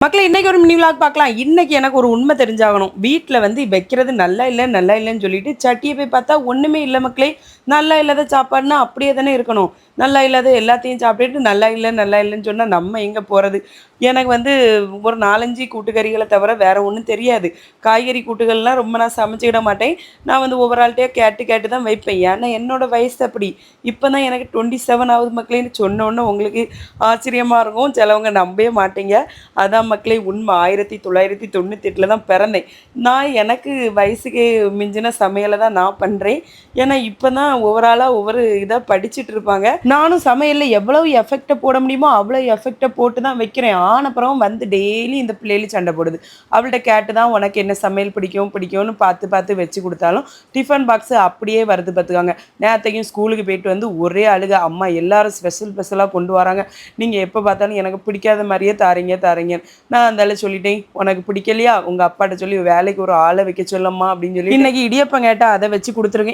மக்களே இன்னைக்கு ஒரு மினி விலாக் பார்க்கலாம். இன்னைக்கு எனக்கு ஒரு உண்மை தெரிஞ்சாகணும். வீட்ல வந்து வைக்கிறது நல்லா இல்ல, நல்லா இல்லன்னு சொல்லிட்டு சட்டிய போய் பார்த்தா ஒண்ணுமே இல்ல மக்களே. நல்லா இல்லாத சாப்பாடுனா அப்படியே தானே இருக்கணும். நல்லா இல்லாத எல்லாத்தையும் சாப்பிட்டுட்டு நல்லா இல்ல, நல்லா இல்லன்னு சொன்னா நம்ம எங்க போறது? எனக்கு வந்து ஒரு 4, 5 கூட்டுக்கறிகள தவிர வேற ஒண்ணும் தெரியாது. காய்கறி கூட்டுகள்லாம் ரொம்ப நான் சமைச்சுக்கிட மாட்டேன். நான் வந்து ஒவ்வொரு ஆள்ட்டயா கேட்டு கேட்டு தான் வைப்பேன். ஏன்னா என்னோட வயசு அப்படி. இப்ப தான் எனக்கு 27 ஆகுது மக்களேன்னு சொன்ன உடனே உங்களுக்கு ஆச்சரியமா இருக்கும். சிலவங்க நம்பவே மாட்டீங்க. அதான் மக்களே உண்மை. 1998ல தான் பிறந்தேன். நான் எனக்கு வயசுக்கு மிஞ்சின சமையலை தான் நான் பண்ணுறேன். ஏன்னா இப்போ தான் ஓவராலாக ஒவ்வொரு இதாக படிச்சுட்டு இருப்பாங்க. நானும் சமையலில் எவ்வளோ எஃபெக்டை போட முடியுமோ அவ்வளோ எஃபெக்டை போட்டு தான் வைக்கிறேன். ஆனப்புறம் வந்து டெய்லி இந்த பிள்ளைகளும் சண்டை போடுது. அவள்கிட்ட கேட்டு தான் உனக்கு என்ன சமையல் பிடிக்கும் பிடிக்கும்னு பார்த்து பார்த்து வச்சு கொடுத்தாலும் டிஃபன் பாக்ஸ் அப்படியே வருது பார்த்துக்காங்க. நேரத்தையும் ஸ்கூலுக்கு போயிட்டு வந்து ஒரே அழுக, அம்மா எல்லாரும் ஸ்பெஷலாக கொண்டு வராங்க, நீங்கள் எப்போ பார்த்தாலும் எனக்கு பிடிக்காத மாதிரியே தாரீங்க தாரீங்க. நான் அந்தால சொல்லிட்டேன், உனக்கு பிடிக்கலையா உங்கள் அப்பாட்ட சொல்லி வேலைக்கு ஒரு ஆளை வைக்க சொல்லம்மா அப்படின்னு சொல்லி இன்னைக்கு இடியப்பம் கேட்டால் அதை வச்சு கொடுத்துருக்கேன்.